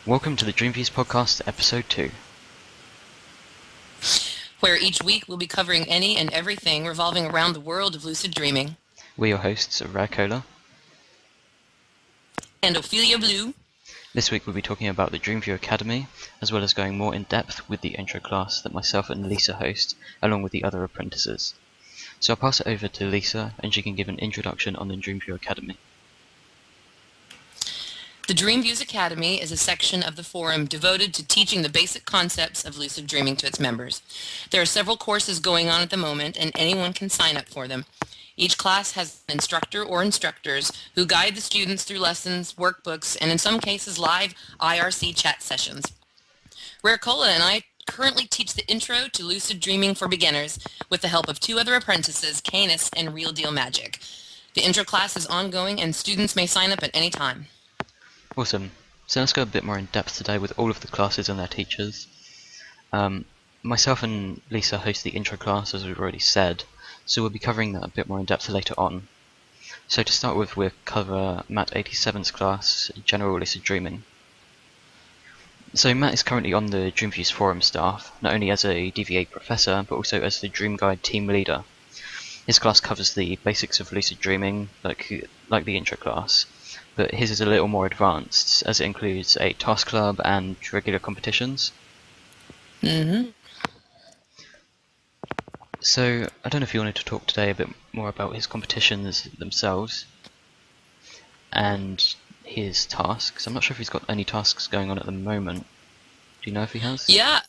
Welcome to the DreamViews podcast, episode 2. Where each week we'll be covering any and everything revolving around the world of lucid dreaming. We're your hosts, Rare Cola. And Ophelia Blue. This week we'll be talking about the DreamView Academy, as well as going more in depth with the intro class that myself and Lisa host, along with the other apprentices. So I'll pass it over to Lisa, and she can give an introduction on the DreamView Academy. The DreamViews Academy is a section of the forum devoted to teaching the basic concepts of lucid dreaming to its members. There are several courses going on at the moment, and anyone can sign up for them. Each class has an instructor or instructors who guide the students through lessons, workbooks, and in some cases live IRC chat sessions. Rare Cola and I currently teach the Intro to Lucid Dreaming for Beginners with the help of 2 other apprentices, Canis and Real Deal Magic. The intro class is ongoing and students may sign up at any time. Awesome. So let's go a bit more in depth today with all of the classes and their teachers. Myself and Lisa host the intro class, as we've already said, so we'll be covering that a bit more in depth later on. So to start with, we'll cover Matt 87's class, General Lucid Dreaming. So Matt is currently on the DreamViews forum staff, not only as a DVA professor, but also as the Dream Guide team leader. His class covers the basics of lucid dreaming, like the intro class, but his is a little more advanced, as it includes a task club and regular competitions. So, I don't know if you wanted to talk today a bit more about his competitions themselves and his tasks. I'm not sure if he's got any tasks going on at the moment. Do you know if he has? Yeah,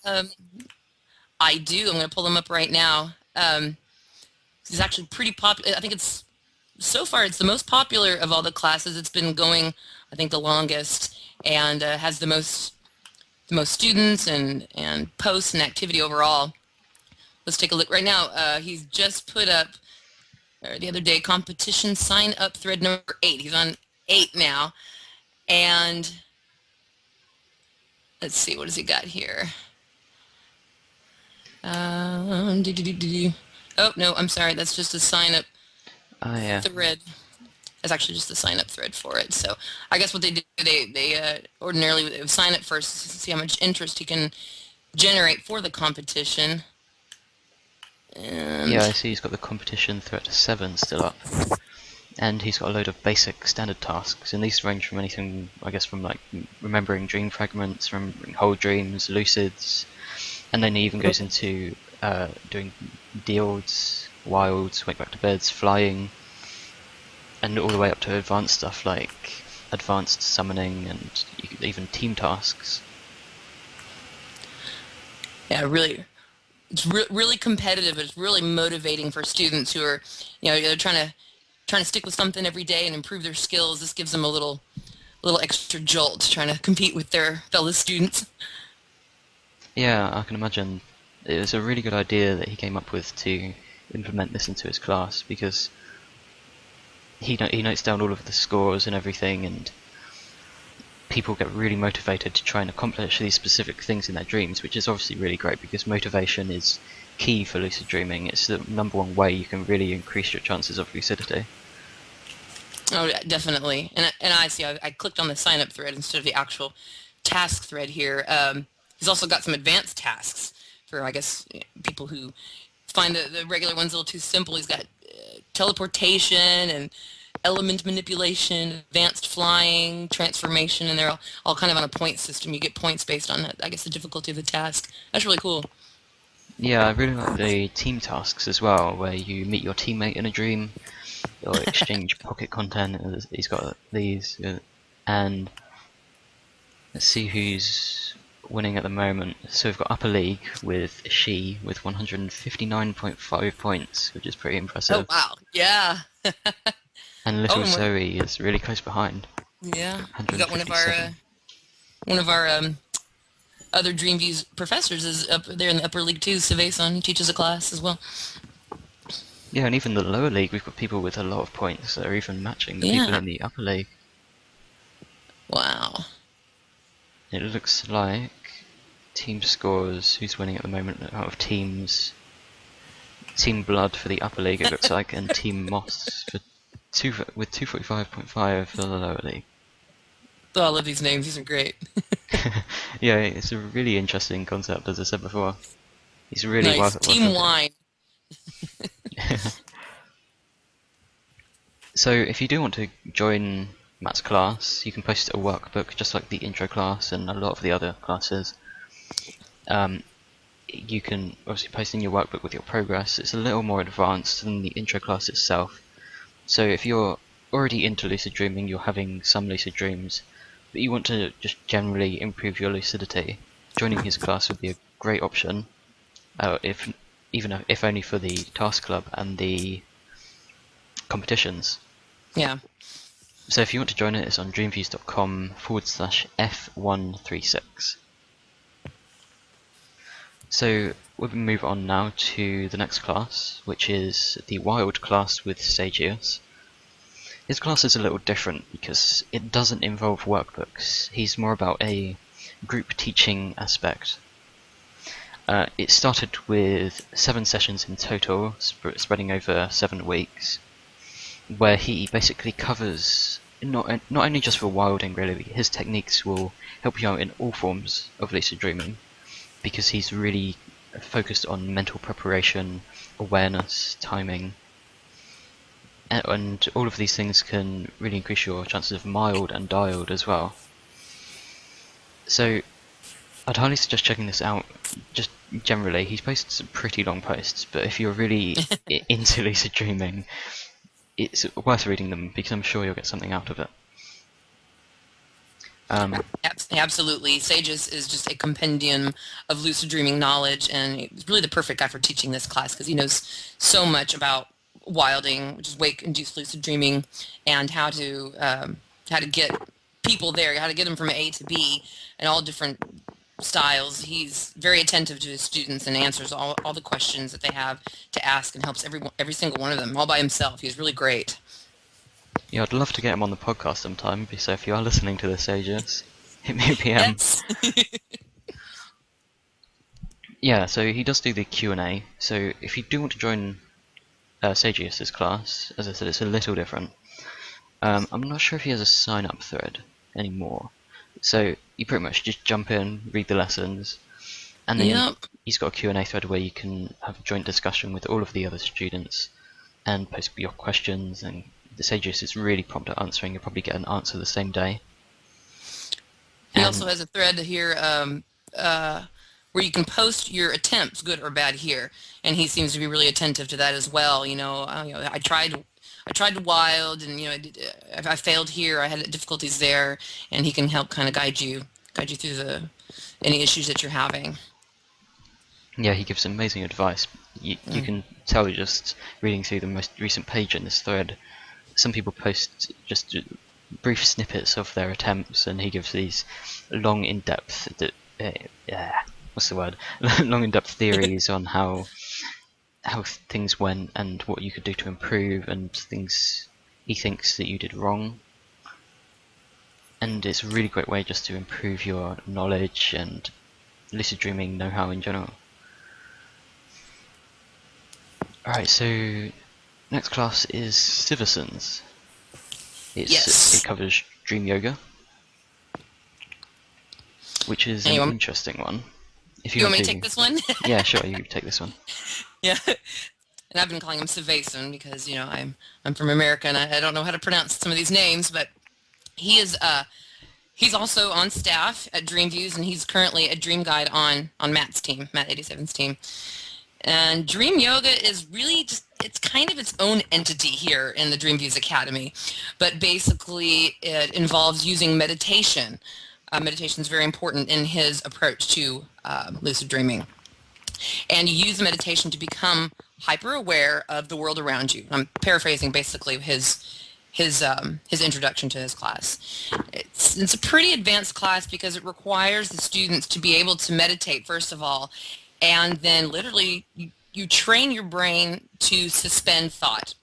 I do. I'm going to pull them up right now. It's actually pretty popular. I think it's, so far, it's the most popular of all the classes. It's been going, I think, the longest, and has the most students and posts and activity overall. Let's take a look right now. He's just put up, the other day, competition sign up thread number 8. He's on 8 now. And let's see, what has he got here? Oh, no, I'm sorry. That's just a sign up thread. That's actually just the sign up thread for it. So I guess what they do, they ordinarily sign up first to see how much interest he can generate for the competition. Yeah, I see he's got the competition threat 7 still up, and he's got a load of basic standard tasks, and these range from anything, I guess, from like remembering dream fragments, remembering whole dreams, lucids, and then he even goes into doing diodes, wilds, wake back to beds, flying, and all the way up to advanced stuff like advanced summoning and even team tasks. Yeah, really. It's really competitive. It's really motivating for students who are, they're trying to stick with something every day and improve their skills. This gives them a little extra jolt trying to compete with their fellow students. Yeah, I can imagine. It was a really good idea that he came up with to implement this into his class, because he notes down all of the scores and everything, and people get really motivated to try and accomplish these specific things in their dreams, which is obviously really great because motivation is key for lucid dreaming. It's the #1 way you can really increase your chances of lucidity. Oh, yeah, definitely. And I see, I clicked on the sign up thread instead of the actual task thread here. He's also got some advanced tasks for, I guess, people who find the regular ones a little too simple. He's got teleportation and element manipulation, advanced flying, transformation, and they're all kind of on a point system. You get points based on, I guess, the difficulty of the task. That's really cool. Yeah, I really like the team tasks as well, where you meet your teammate in a dream, or exchange pocket content. He's got these, and let's see who's winning at the moment. So we've got Upper League with she with 159.5 points, which is pretty impressive. Oh, wow. Yeah. And Little Zoe is really close behind. Yeah, we got one of our other DreamViews professors is up there in the upper league too. Saveson, he teaches a class as well. Yeah, and even the lower league, we've got people with a lot of points that are even matching the people in the upper league. Wow. It looks like team scores. Who's winning at the moment out of teams? Team Blood for the upper league, it looks like, and Team Moss with 245.5 for the lower league. Oh, I love these names. These are great. Yeah, it's a really interesting concept, as I said before. It's really Nice. worth Team looking wine. at. So if you do want to join Matt's class, you can post a workbook just like the intro class and a lot of the other classes. You can obviously post in your workbook with your progress. It's a little more advanced than the intro class itself. So if you're already into lucid dreaming, you're having some lucid dreams, but you want to just generally improve your lucidity, joining his class would be a great option. If only for the task club and the competitions. Yeah. So if you want to join it, it's on dreamviews.com/F136. So we'll move on now to the next class, which is the Wild class with Stagius. His class is a little different because it doesn't involve workbooks. He's more about a group teaching aspect. It started with 7 sessions in total, spreading over 7 weeks, where he basically covers not only just for wilding really, his techniques will help you out in all forms of lucid dreaming, because he's really focused on mental preparation, awareness, timing, and all of these things can really increase your chances of mild and diode as well. So I'd highly suggest checking this out. Just generally, he posts some pretty long posts, but if you're really into lucid dreaming, it's worth reading them because I'm sure you'll get something out of it. Absolutely. Sage is just a compendium of lucid dreaming knowledge, and he's really the perfect guy for teaching this class because he knows so much about wilding, which is wake-induced lucid dreaming, and how to get people there, how to get them from A to B, and all different styles. He's very attentive to his students and answers all the questions that they have to ask, and helps every single one of them all by himself. He's really great. Yeah, I'd love to get him on the podcast sometime, so if you are listening to this, Aegis, hit me a PM. Yes. Yeah, so he does do the Q&A, so if you do want to join Sagius's class, as I said, it's a little different. I'm not sure if he has a sign-up thread anymore, so you pretty much just jump in, read the lessons, and then he's got a Q&A thread where you can have a joint discussion with all of the other students and post your questions, and the Sagius is really prompt at answering. You'll probably get an answer the same day. He also has a thread here where you can post your attempts, good or bad, here, and he seems to be really attentive to that as well. I tried to wild, and I failed here. I had difficulties there, and he can help kind of guide you through any issues that you're having. Yeah, he gives amazing advice. You can tell just reading through the most recent page in this thread. Some people post just brief snippets of their attempts, and he gives these long, in-depth long, in-depth theories on how things went and what you could do to improve, and things he thinks that you did wrong. And it's a really great way just to improve your knowledge and lucid dreaming know-how in general. Alright, so next class is Siverson's. It covers dream yoga, which is an interesting one. If you want me to take this one? Yeah, sure, you take this one. Yeah. And I've been calling him Siveson because I'm from America and I don't know how to pronounce some of these names, but he's also on staff at DreamViews, and he's currently a dream guide on Matt's team, Matt 87's team. And Dream Yoga is really it's kind of its own entity here in the DreamViews Academy, but basically it involves using meditation. Meditation is very important in his approach to lucid dreaming. And you use meditation to become hyper aware of the world around you. I'm paraphrasing basically his introduction to his class. It's a pretty advanced class because it requires the students to be able to meditate first of all, and then literally you train your brain to suspend thought.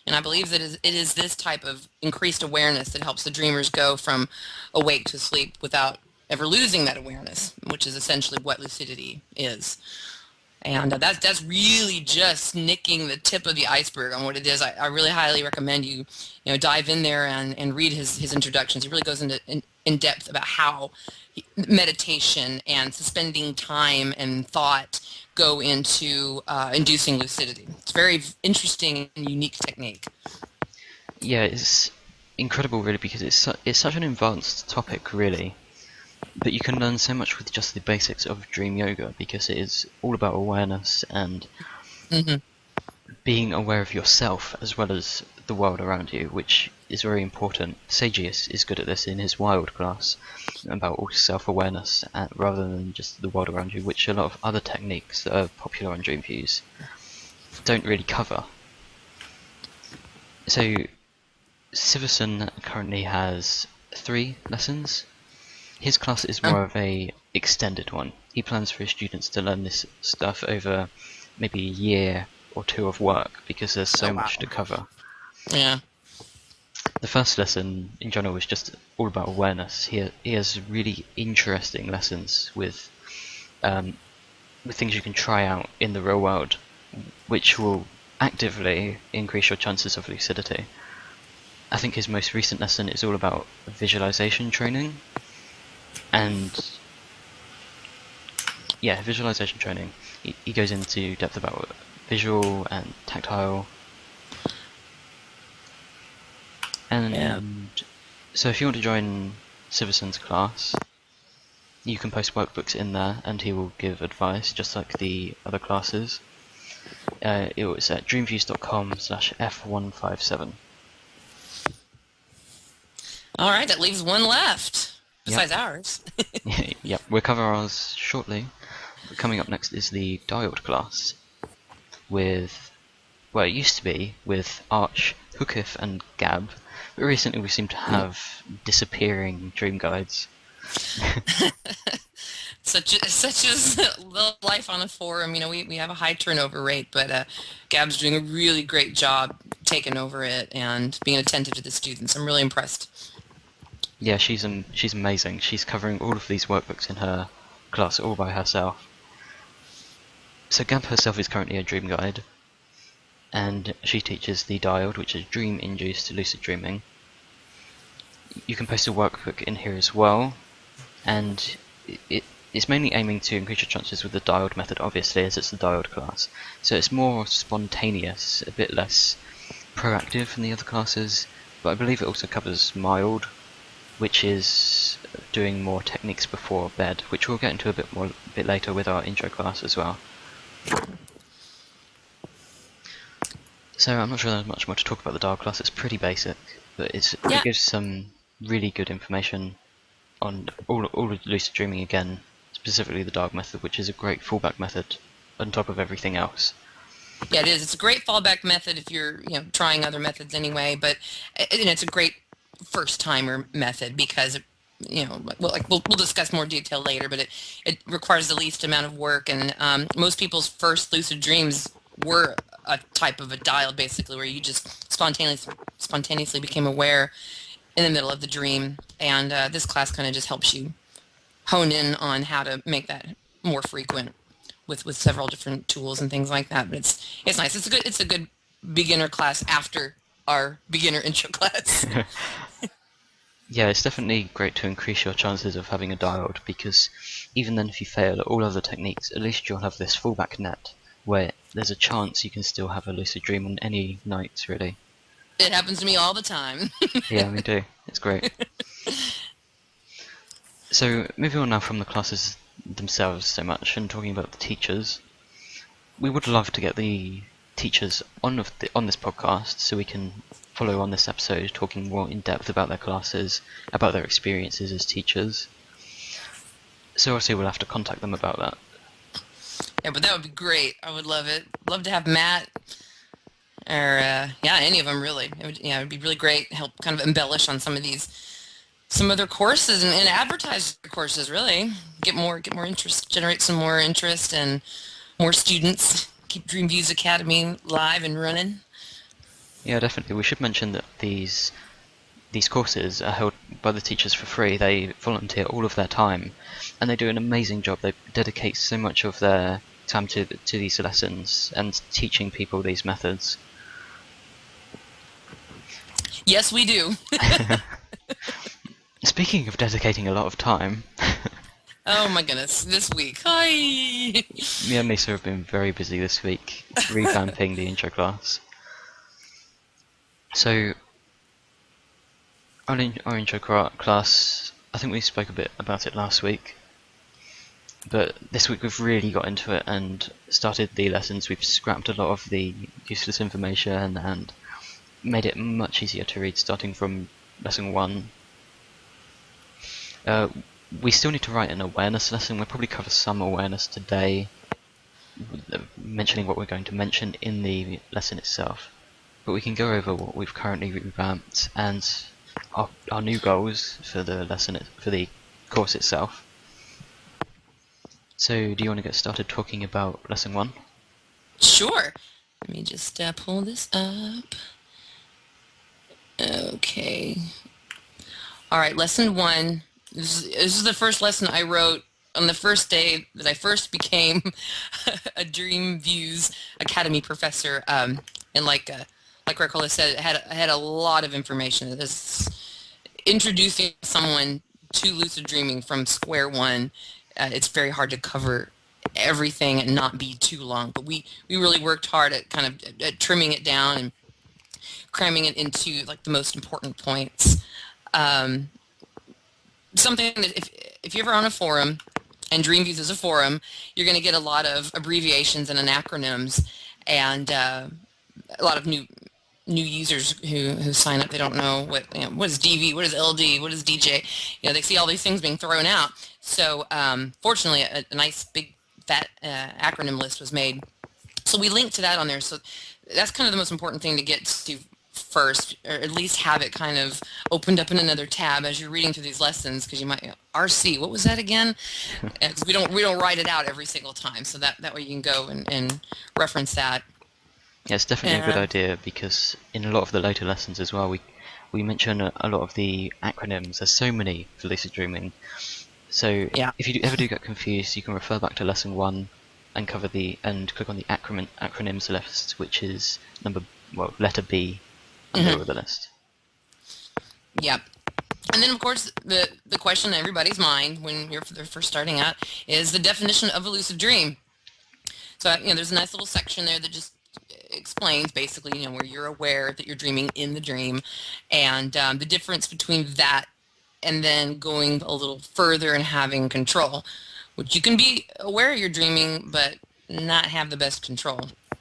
And I believe that it is this type of increased awareness that helps the dreamers go from awake to sleep without ever losing that awareness, which is essentially what lucidity is. And that's really just nicking the tip of the iceberg on what it is. I really highly recommend you dive in there and read his introductions. He really goes into in depth about how meditation and suspending time and thought go into inducing lucidity. It's a very interesting and unique technique. Yeah, it's incredible really because it's such an advanced topic really. But you can learn so much with just the basics of dream yoga because it is all about awareness and Hmm. being aware of yourself as well as the world around you, which is very important. Seiji is good at this in his Wild class, about all self-awareness rather than just the world around you, which a lot of other techniques that are popular on DreamViews don't really cover. So Siverson currently has 3 lessons. His class is more of a extended one. He plans for his students to learn this stuff over maybe a year or 2 of work because there's so Oh, wow. much to cover. Yeah. The first lesson in general is just all about awareness. He has really interesting lessons with things you can try out in the real world, which will actively increase your chances of lucidity. I think his most recent lesson is all about visualization training. And yeah, visualization training. He goes into depth about visual and tactile. And Yeah. so if you want to join Siverson's class, you can post workbooks in there and he will give advice just like the other classes. It was at dreamviews.com/F157. All right, that leaves one left besides ours. Yep, we'll cover ours shortly. Coming up next is the Diode class with, well, it used to be with Arch, Hookif, and Gab, but recently we seem to have disappearing dream guides. Such is the life on a forum. We have a high turnover rate, but Gab's doing a really great job taking over it and being attentive to the students. I'm really impressed. Yeah, she's amazing. She's covering all of these workbooks in her class all by herself. So Gab herself is currently a dream guide, and she teaches the Diode, which is dream-induced lucid dreaming. You can post a workbook in here as well, and it's mainly aiming to increase your chances with the Diode method, obviously, as it's the Diode class. So it's more spontaneous, a bit less proactive than the other classes, but I believe it also covers mild, which is doing more techniques before bed, which we'll get into a bit later with our intro class as well. So I'm not sure there's much more to talk about the Diode class. It's pretty basic, but it gives some really good information on all of lucid dreaming again, specifically the Diode method, which is a great fallback method on top of everything else. Yeah, it is. It's a great fallback method if you're trying other methods anyway, but it's a great first timer method because we'll discuss more detail later, but it requires the least amount of work, and most people's first lucid dreams were a type of a dial, basically, where you just spontaneously became aware in the middle of the dream, and this class kind of just helps you hone in on how to make that more frequent with several different tools and things like that. But it's nice. It's a good beginner class after our beginner intro class. Yeah, it's definitely great to increase your chances of having a Diode, because even then if you fail at all other techniques, at least you'll have this fallback net where there's a chance you can still have a lucid dream on any nights, really. It happens to me all the time. Yeah, me too. It's great. So, moving on now from the classes themselves so much and talking about the teachers, we would love to get the teachers on this podcast so we can follow on this episode talking more in depth about their classes, about their experiences as teachers. So obviously we'll have to contact them about that. Yeah, but that would be great. I would love it. Love to have Matt or any of them really. It would be really great. Help kind of embellish on some of their courses and advertise their courses. Really get more interest, generate some more interest and more students. Keep DreamViews Academy live and running. Yeah, definitely. We should mention that these courses are held by the teachers for free. They volunteer all of their time, and they do an amazing job. They dedicate so much of their time to these lessons and teaching people these methods. Yes, we do. Speaking of dedicating a lot of time, Oh my goodness, this week. Hi. me and Lisa have been very busy this week revamping the intro class. So, our intro class, I think we spoke a bit about it last week, but this week we've really got into it and started the lessons. We've scrapped a lot of the useless information and made it much easier to read, starting from lesson 1. We still need to write an awareness lesson. We'll probably cover some awareness today, mentioning what we're going to mention in the lesson itself. But we can go over what we've currently revamped and our new goals for the lesson, for the course itself. So, do you want to get started talking about lesson 1? Sure. Let me just pull this up. Okay. All right, lesson 1. This is the first lesson I wrote on the first day that I first became a DreamViews Academy professor. And like Ricola said, I had a lot of information. This introducing someone to lucid dreaming from square one. It's very hard to cover everything and not be too long. But we really worked hard at kind of at trimming it down and cramming it into like the most important points. Something that if you're ever on a forum, and DreamViews is a forum, you're going to get a lot of abbreviations and acronyms, and a lot of new users who sign up. They don't know what is DV, what is LD, what is DJ. They see all these things being thrown out. So fortunately, a nice big fat acronym list was made. So we linked to that on there. So that's kind of the most important thing to get to first, or at least have it kind of opened up in another tab as you're reading through these lessons, because you might RC, what was that again? Because we don't write it out every single time, so that way you can go and reference that. Yeah, it's definitely a good idea, because in a lot of the later lessons as well, we mention a lot of the acronyms. There's so many for lucid dreaming. So yeah. If you ever do get confused, you can refer back to lesson 1 and click on the acronyms list, which is letter B under the list. Yep. And then, of course, the question in everybody's mind when they're first starting out is the definition of a lucid dream. So, there's a nice little section there that just explains basically, where you're aware that you're dreaming in the dream, and the difference between that and then going a little further and having control, which you can be aware you're dreaming but not have the best control.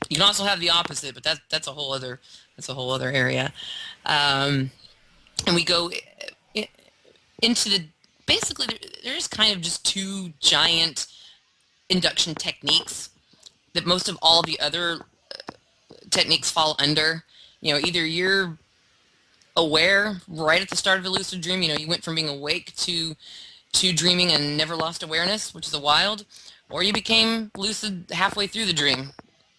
You can also have the opposite, but that's a whole other area. And we go into basically there's kind of just 2 giant induction techniques that most of all the other techniques fall under. Either you're aware right at the start of a lucid dream, you went from being awake to dreaming and never lost awareness, which is a wild, or you became lucid halfway through the dream,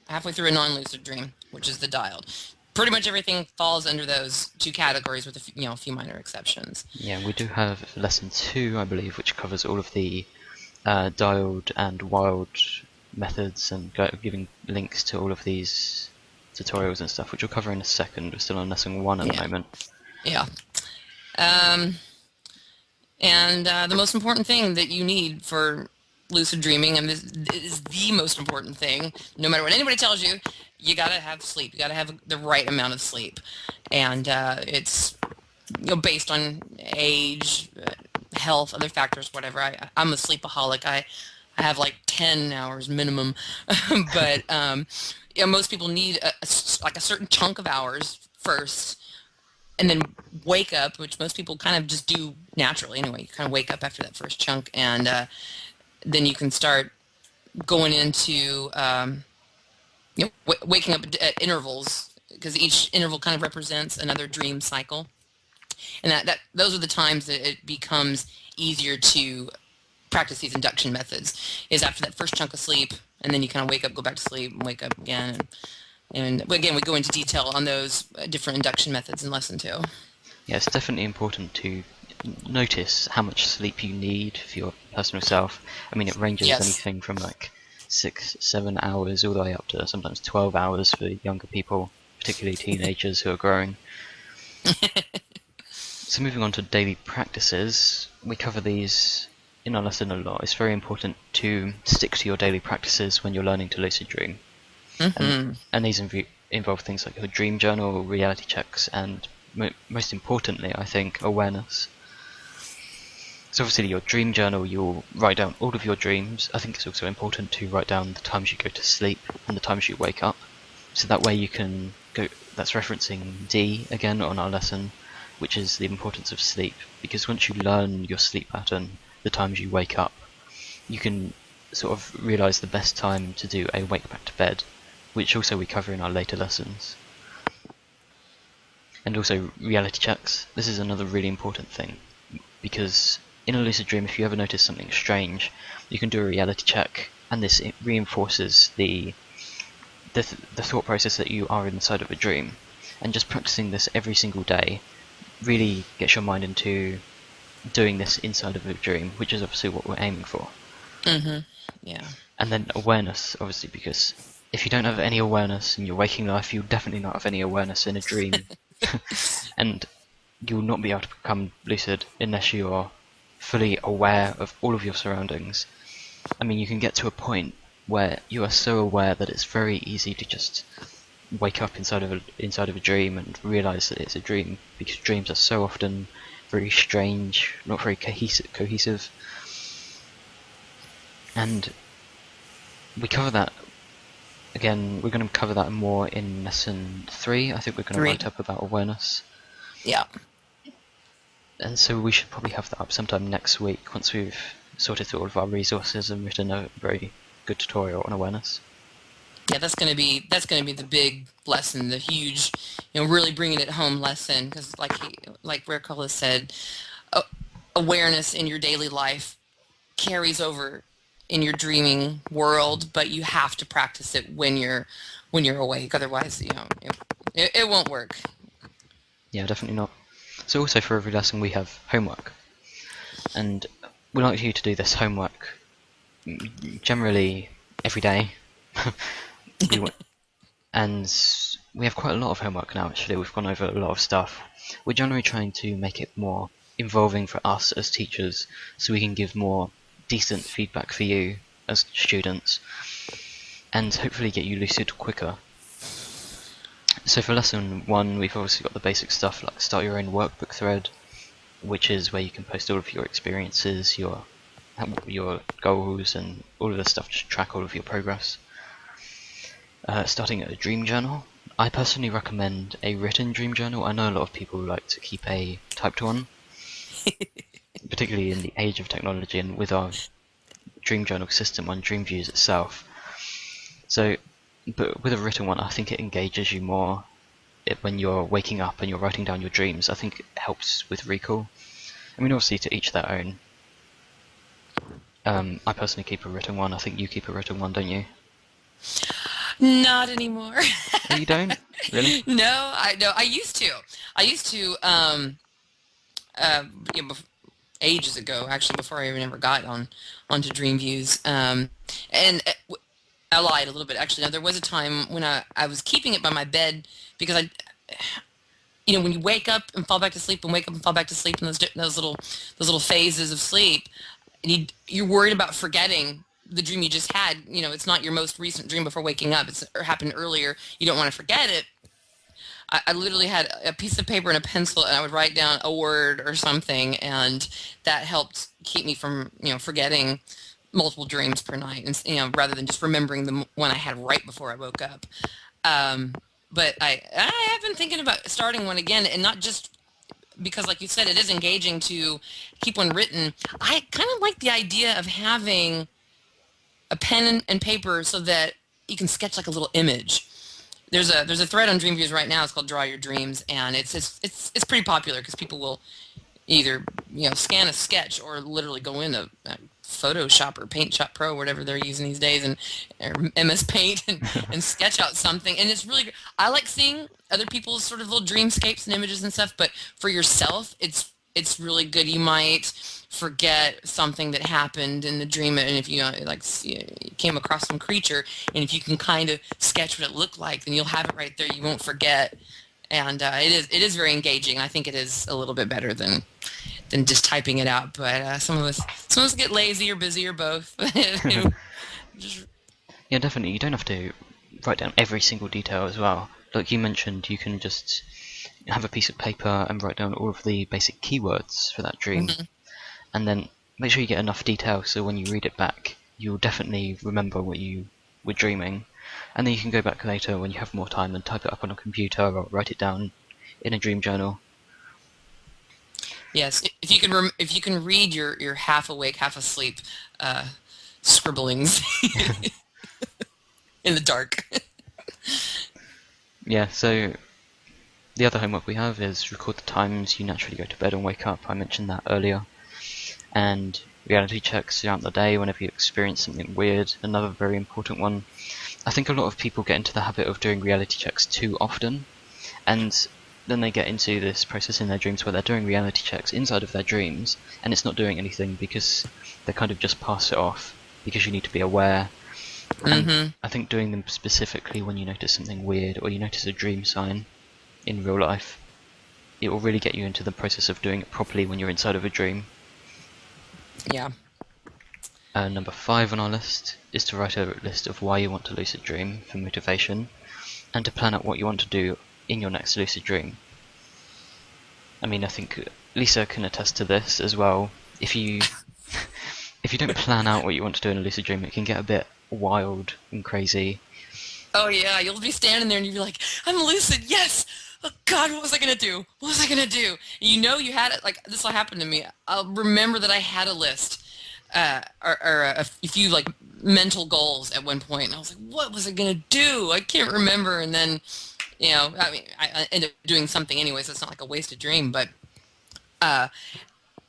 halfway through a non-lucid dream, which is the diode. Pretty much everything falls under those 2 categories with a few minor exceptions. Yeah, we do have lesson 2, I believe, which covers all of the diode and wild methods and giving links to all of these tutorials and stuff, which we'll cover in a second. We're still on lesson 1 at the moment. Yeah. And the most important thing that you need for lucid dreaming, and this is the most important thing, no matter what anybody tells you, you gotta have sleep. You gotta have the right amount of sleep, and it's based on age, health, other factors, whatever. I'm a sleepaholic. I have like 10 hours minimum, but most people need a certain chunk of hours first, and then wake up, which most people kind of just do naturally anyway. You kind of wake up after that first chunk, and then you can start going into waking up at intervals, because each interval kind of represents another dream cycle, and those are the times that it becomes easier to practice these induction methods, is after that first chunk of sleep, and then you kind of wake up, go back to sleep, and wake up again, and again we go into detail on those different induction methods in lesson 2. Yeah, it's definitely important to notice how much sleep you need for your personal self. I mean, it ranges anything from like 6, 7 hours, all the way up to sometimes 12 hours for younger people, particularly teenagers who are growing. So moving on to daily practices, we cover these in our lesson a lot. It's very important to stick to your daily practices when you're learning to lucid dream. And these involve things like your dream journal, reality checks, and most importantly, I think, awareness. So obviously your dream journal, you'll write down all of your dreams. I think it's also important to write down the times you go to sleep and the times you wake up. So that way you can go, that's referencing D again on our lesson, which is the importance of sleep. Because once you learn your sleep pattern, the times you wake up, you can sort of realise the best time to do a wake back to bed, which also we cover in our later lessons. And also reality checks. This is another really important thing, because in a lucid dream, if you ever notice something strange, you can do a reality check, and this reinforces the thought process that you are inside of a dream. And just practicing this every single day really gets your mind into doing this inside of a dream, which is obviously what we're aiming for. Yeah. And then awareness, obviously, because if you don't have any awareness in your waking life, you'll definitely not have any awareness in a dream. And you'll not be able to become lucid unless you are fully aware of all of your surroundings. I mean, you can get to a point where you are so aware that it's very easy to just wake up inside of a dream and realize that it's a dream, because dreams are so often very strange, not very cohesive. And we cover that again. We're going to cover that more in lesson 3. I think we're going to write up about awareness. Yeah. And so we should probably have that up sometime next week once we've sorted through all of our resources and written a very good tutorial on awareness. Yeah, that's gonna be the big lesson, the huge, really bringing it home lesson. Because like Ricola said, awareness in your daily life carries over in your dreaming world, but you have to practice it when you're awake. Otherwise, it won't work. Yeah, definitely not. So also for every lesson we have homework, and we like you to do this homework generally every day. And we have quite a lot of homework now, actually. We've gone over a lot of stuff. We're generally trying to make it more involving for us as teachers, so we can give more decent feedback for you as students, and hopefully get you lucid quicker. So for lesson 1, we've obviously got the basic stuff like start your own workbook thread, which is where you can post all of your experiences, your goals, and all of the stuff to track all of your progress. Starting a dream journal. I personally recommend a written dream journal. I know a lot of people like to keep a typed one, particularly in the age of technology and with our dream journal system on DreamViews itself. So, but with a written one, I think it engages you more when you're waking up and you're writing down your dreams. I think it helps with recall. I mean, obviously to each their own. I personally keep a written one. I think you keep a written one, don't you? Not anymore. Oh, you don't? Really? No, I used to. Ages ago, actually, before I even ever got onto DreamViews. And I lied a little bit, actually. Now, there was a time when I was keeping it by my bed because when you wake up and fall back to sleep and wake up and fall back to sleep in those little phases of sleep, and you're worried about forgetting the dream you just had. It's not your most recent dream before waking up. It happened earlier. You don't want to forget it. I literally had a piece of paper and a pencil, and I would write down a word or something, and that helped keep me from forgetting multiple dreams per night, and rather than just remembering the one I had right before I woke up. But I have been thinking about starting one again, and not just because, like you said, it is engaging to keep one written. I kind of like the idea of having a pen and paper so that you can sketch like a little image. There's a thread on DreamViews right now. It's called Draw Your Dreams, and it's pretty popular because people will either scan a sketch or literally go into Photoshop or Paint Shop Pro, whatever they're using these days, or MS Paint and sketch out something. And it's really good. I like seeing other people's sort of little dreamscapes and images and stuff, but for yourself, it's it's really good. You might forget something that happened in the dream, and if you you came across some creature, and if you can kind of sketch what it looked like, then you'll have it right there. You won't forget, and it is very engaging. I think it is a little bit better than just typing it out. But some of us get lazy or busy or both. Just, Yeah, definitely. You don't have to write down every single detail as well. Like you mentioned, you can just have a piece of paper and write down all of the basic keywords for that dream, mhm. and then make sure you get enough detail so when you read it back, you'll definitely remember what you were dreaming. And then you can go back later when you have more time and type it up on a computer or write it down in a dream journal. Yes, if you can read your half awake, half asleep uh, scribblings in the dark. Yeah, so the other homework we have is record the times you naturally go to bed and wake up. I mentioned that earlier. And reality checks throughout the day whenever you experience something weird. Another very important one. I think a lot of people get into the habit of doing reality checks too often, and then they get into this process in their dreams where they're doing reality checks inside of their dreams, and it's not doing anything because they kind of just pass it off because you need to be aware. And hmm I think doing them specifically when you notice something weird or you notice a dream sign in real life, it will really get you into the process of doing it properly when you're inside of a dream. Yeah. Number 5 on our list is to write a list of why you want to lucid dream for motivation, and to plan out what you want to do in your next lucid dream. I mean, I think Lisa can attest to this as well. If you if you don't plan out what you want to do in a lucid dream, it can get a bit wild and crazy. Oh yeah, you'll be standing there and you'll be like, "I'm lucid, yes! Oh God, what was I gonna do? What was I gonna do?" And you know you had it. Like this will happen to me. I'll remember that I had a list, or a few like mental goals at one point, and I was like, "What was I gonna do? I can't remember." And then, I mean, I ended up doing something anyway, so it's not like a wasted dream. But uh,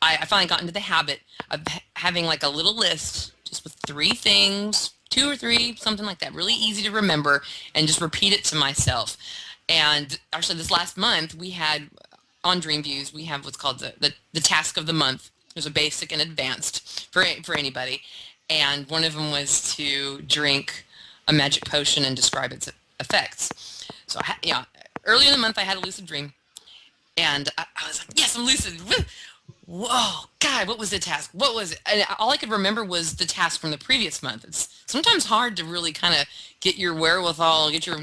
I finally got into the habit of having like a little list just with 3 things, 2 or 3, something like that, really easy to remember, and just repeat it to myself. And actually, this last month we had on DreamViews we have what's called the task of the month. There's a basic and advanced for anybody, and one of them was to drink a magic potion and describe its effects. So yeah, early in the month I had a lucid dream, and I was like, yes, I'm lucid. Whoa, God, what was the task? What was it? And all I could remember was the task from the previous month. It's sometimes hard to really kind of get your wherewithal, get your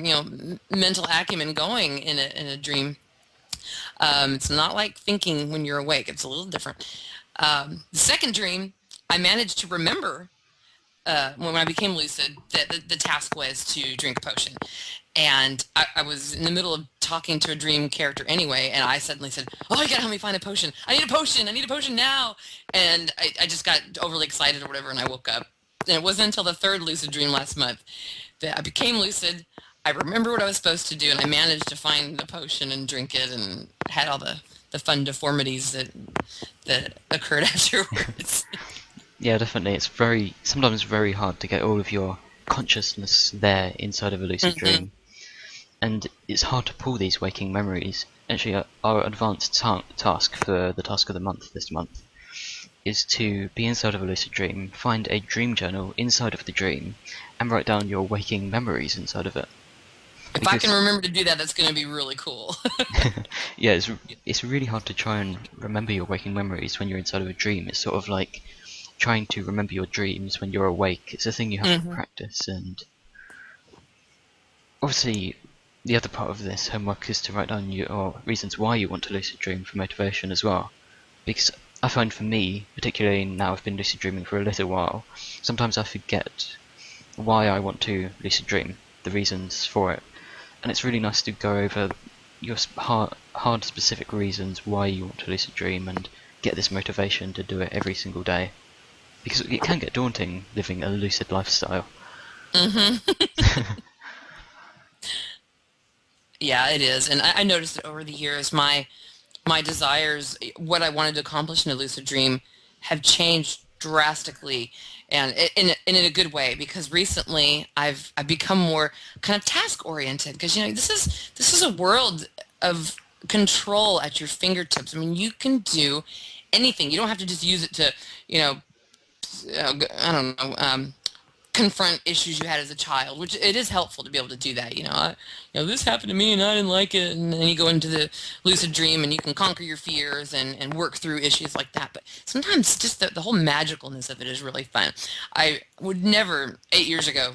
mental acumen going in a dream. It's not like thinking when you're awake. It's a little different. The second dream, I managed to remember when I became lucid that the task was to drink a potion. And I was in the middle of talking to a dream character anyway, and I suddenly said, "Oh, you gotta help me find a potion. I need a potion. I need a potion now." And I just got overly excited or whatever, and I woke up. And it wasn't until the third lucid dream last month that I became lucid. I remember what I was supposed to do, and I managed to find the potion and drink it, and had all the fun deformities that occurred afterwards. Yeah, definitely. It's sometimes very hard to get all of your consciousness there inside of a lucid hmm dream, and it's hard to pull these waking memories. Actually, our advanced task for the task of the month this month is to be inside of a lucid dream, find a dream journal inside of the dream, and write down your waking memories inside of it. If I can Because remember to do that, that's going to be really cool. yeah, it's really hard to try and remember your waking memories when you're inside of a dream. It's sort of like trying to remember your dreams when you're awake. It's a thing you have to hmm practice, and obviously the other part of this homework is to write down your reasons why you want to lucid dream for motivation as well. Because I find for me, particularly now I've been lucid dreaming for a little while, sometimes I forget why I want to lucid dream, the reasons for it. And it's really nice to go over your hard specific reasons why you want to lucid dream and get this motivation to do it every single day. Because it can get daunting living a lucid lifestyle. hmm Yeah, it is. And I noticed that over the years, my desires, what I wanted to accomplish in a lucid dream, have changed drastically, and in a good way. Because recently, I've become more kind of task oriented. Because this is a world of control at your fingertips. I mean, you can do anything. You don't have to just use it to, you know, I don't know, confront issues you had as a child, which it is helpful to be able to do that. This happened to me and I didn't like it, and then you go into the lucid dream and you can conquer your fears and work through issues like that. But sometimes just the whole magicalness of it is really fun. I would never, 8 years ago,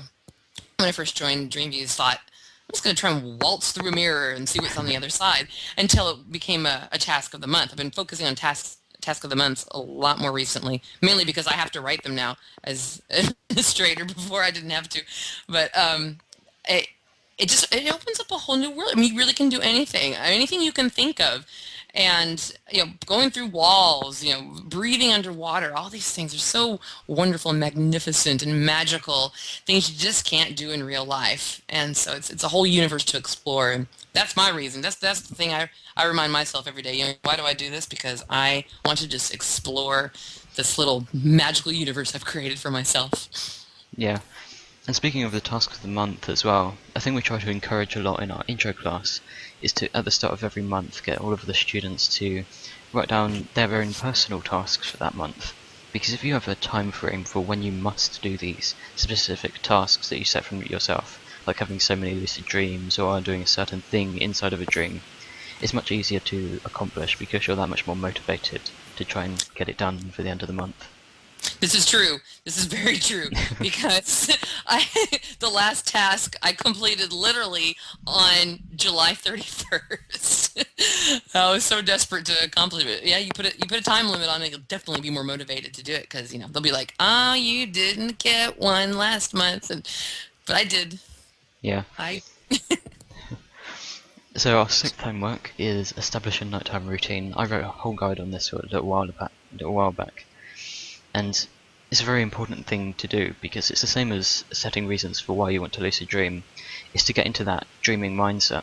when I first joined DreamViews, thought I'm just going to try and waltz through a mirror and see what's on the other side, until it became a task of the month. I've been focusing on task of the month a lot more recently, mainly because I have to write them now as an administrator. Before I didn't have to. But it it opens up a whole new world. I mean, you really can do anything you can think of. And going through walls, breathing underwater, all these things are so wonderful and magnificent and magical, things you just can't do in real life. And so it's a whole universe to explore. And that's my reason. That's the thing I remind myself every day. Why do I do this? Because I want to just explore this little magical universe I've created for myself. Yeah. And speaking of the task of the month as well, a thing we try to encourage a lot in our intro class is to, at the start of every month, get all of the students to write down their own personal tasks for that month. Because if you have a time frame for when you must do these specific tasks that you set from yourself, like having so many lucid dreams or doing a certain thing inside of a dream, it's much easier to accomplish because you're that much more motivated to try and get it done for the end of the month. This is true. This is very true, because the last task I completed literally on July 31st. I was so desperate to accomplish it. Yeah, you put a time limit on it, you'll definitely be more motivated to do it, because they'll be like, "Oh, you didn't get one last month," but I did. Yeah. So our sixth homework is establish a nighttime routine. I wrote a whole guide on this a little while back. And it's a very important thing to do, because it's the same as setting reasons for why you want to lucid dream, is to get into that dreaming mindset.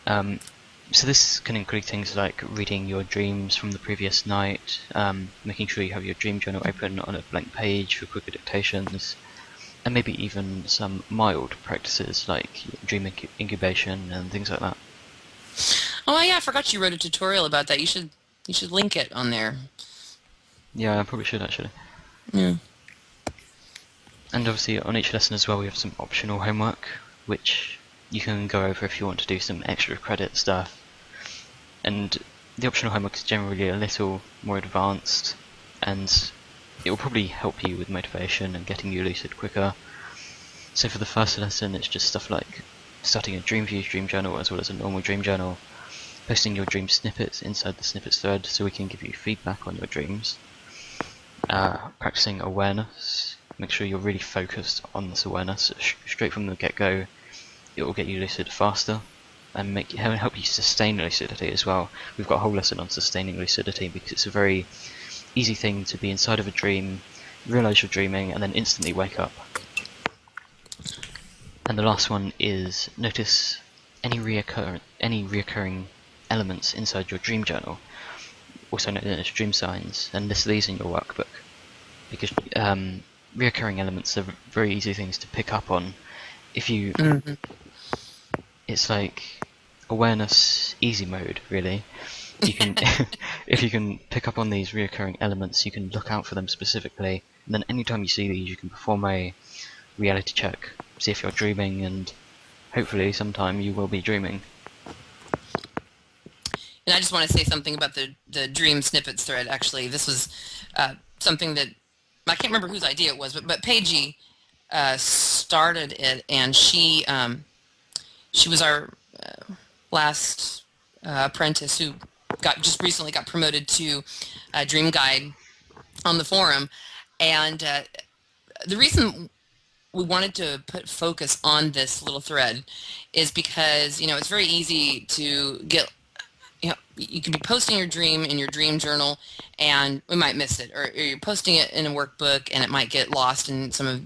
So this can include things like reading your dreams from the previous night, making sure you have your dream journal open on a blank page for quicker dictations, and maybe even some mild practices like dream incubation and things like that. Oh yeah, I forgot you wrote a tutorial about that. You should link it on there. Yeah, I probably should actually. Yeah. And obviously on each lesson as well we have some optional homework, which you can go over if you want to do some extra credit stuff. And the optional homework is generally a little more advanced, and it will probably help you with motivation and getting you lucid quicker. So for the first lesson it's just stuff like starting a DreamViews dream journal as well as a normal dream journal, posting your dream snippets inside the snippets thread so we can give you feedback on your dreams. Practicing awareness, make sure you're really focused on this awareness. Straight from the get-go, it will get you lucid faster and help you sustain lucidity as well. We've got a whole lesson on sustaining lucidity because it's a very easy thing to be inside of a dream, realize you're dreaming, and then instantly wake up. And the last one is notice any reoccurring elements inside your dream journal, also known as dream signs, and list these in your workbook, because reoccurring elements are very easy things to pick up on. If you, it's like awareness easy mode, really. You can, if you can pick up on these reoccurring elements, you can look out for them specifically, and then anytime you see these, you can perform a reality check, see if you're dreaming, and hopefully sometime you will be dreaming. And I just want to say something about the dream snippets thread. Actually, this was something that I can't remember whose idea it was, but Paigey started it, and she was our last apprentice who just recently got promoted to Dream Guide on the forum. And the reason we wanted to put focus on this little thread is because it's very easy to get. You could be posting your dream in your dream journal and we might miss it, or you're posting it in a workbook and it might get lost in some of,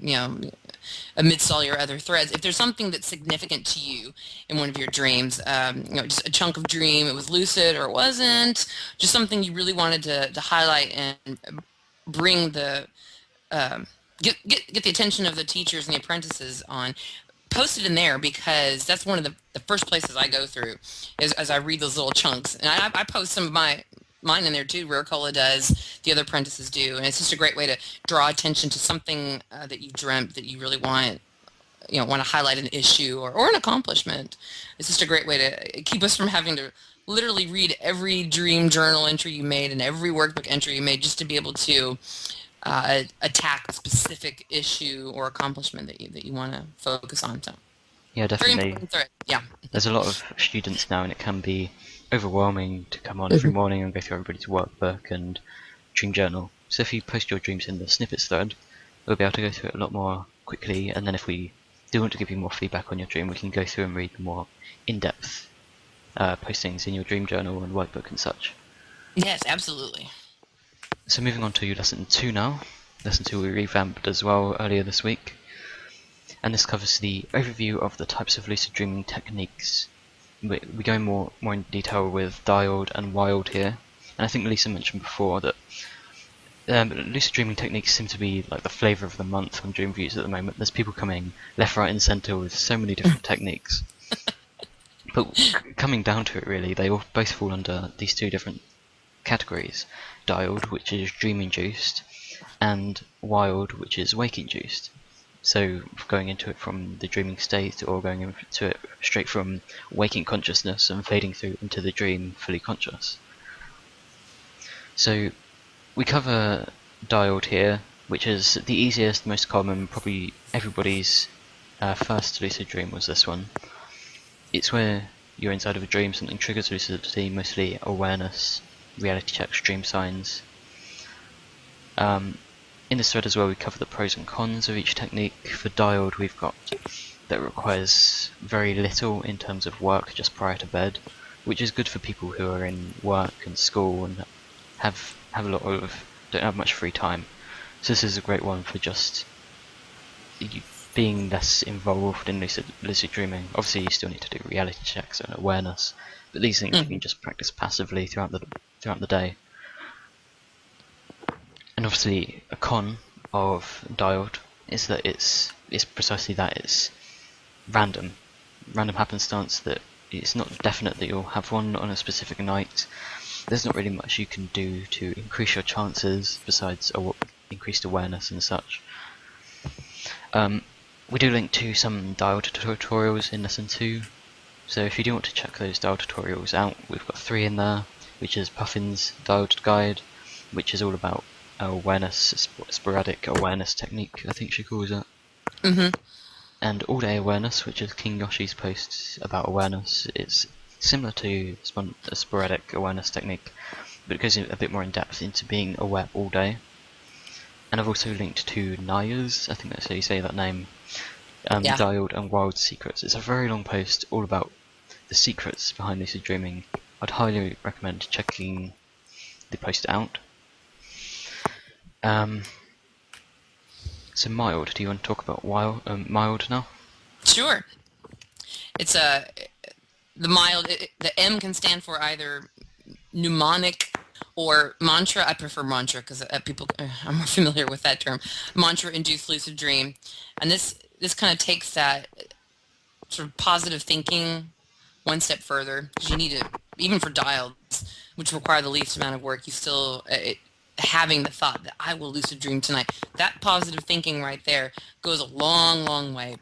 amidst all your other threads. If there's something that's significant to you in one of your dreams, just a chunk of dream, it was lucid or it wasn't, just something you really wanted to highlight and bring the, get the attention of the teachers and the apprentices on, posted in there because that's one of the first places I go through is as I read those little chunks. And I post some of mine in there too. Raricola does, the other apprentices do, and it's just a great way to draw attention to something that you dreamt that you really want to highlight an issue or an accomplishment. It's just a great way to keep us from having to literally read every dream journal entry you made and every workbook entry you made just to be able to attack a specific issue or accomplishment that you want to focus on. So Yeah, very definitely. important thread. Yeah. There's a lot of students now, and it can be overwhelming to come on every morning and go through everybody's workbook and dream journal. So if you post your dreams in the snippets thread, we'll be able to go through it a lot more quickly, and then if we do want to give you more feedback on your dream, we can go through and read the more in-depth postings in your dream journal and workbook and such. Yes, absolutely. So moving on to lesson 2 now. Lesson 2 we revamped as well earlier this week, and this covers the overview of the types of lucid dreaming techniques. We go more in detail with Diode and Wild here, and I think Lisa mentioned before that lucid dreaming techniques seem to be like the flavour of the month on DreamViews at the moment. There's people coming left, right and centre with so many different techniques. But coming down to it really, they all both fall under these two different categories. Diode, which is dream-induced, and Wild, which is wake-induced. So going into it from the dreaming state, or going into it straight from waking consciousness and fading through into the dream fully conscious. So we cover Diode here, which is the easiest, most common, probably everybody's first lucid dream was this one. It's where you're inside of a dream, something triggers lucidity, mostly awareness, reality checks, dream signs. In this thread as well we cover the pros and cons of each technique. For Diode we've got that requires very little in terms of work just prior to bed, which is good for people who are in work and school and don't have much free time. So this is a great one for just being less involved in lucid dreaming. Obviously you still need to do reality checks and awareness, but these things you can just practice passively throughout the day. And obviously a con of Diode is that it's precisely that, it's random happenstance, that it's not definite that you'll have one on a specific night. There's not really much you can do to increase your chances besides increased awareness and such. We do link to some Diode tutorials in lesson 2, so if you do want to check those Diode tutorials out, we've got 3 in there, which is Puffin's Diode Guide, which is all about awareness, sporadic awareness technique, I think she calls it. And All Day Awareness, which is King Yoshi's posts about awareness. It's similar to a sporadic awareness technique, but it goes a bit more in depth into being aware all day. And I've also linked to Naya's, I think that's how you say that name, Diode and Wild Secrets. It's a very long post all about the secrets behind lucid dreaming. I'd highly recommend checking the post out. So Mild, do you want to talk about Mild now? Sure. It's the mild. The M can stand for either mnemonic or mantra. I prefer mantra because people are more familiar with that term. Mantra-induced lucid dream, and this kind of takes that sort of positive thinking one step further, because you need to, even for dials, which require the least amount of work, you still having the thought that I will lucid dream tonight. That positive thinking right there goes a long, long way.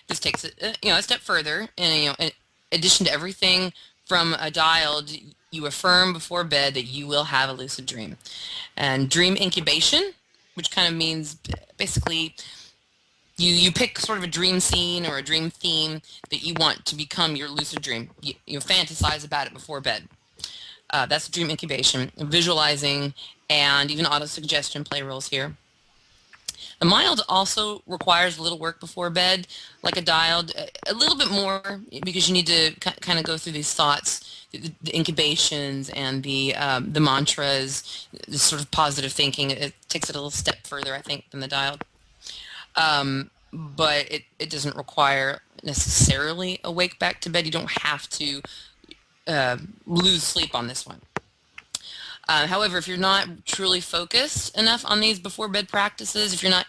This takes it, a step further, and in addition to everything from a dialed, you affirm before bed that you will have a lucid dream. And dream incubation, which kind of means basically you pick sort of a dream scene or a dream theme that you want to become your lucid dream. You fantasize about it before bed. That's dream incubation. Visualizing and even auto-suggestion play roles here. The mild also requires a little work before bed, like a dialed, a little bit more, because you need to kind of go through these thoughts, the incubations and the mantras, this sort of positive thinking. It takes it a little step further, I think, than the dialed. But it doesn't require necessarily a wake back to bed. You don't have to lose sleep on this one. However, if you're not truly focused enough on these before bed practices, if you're not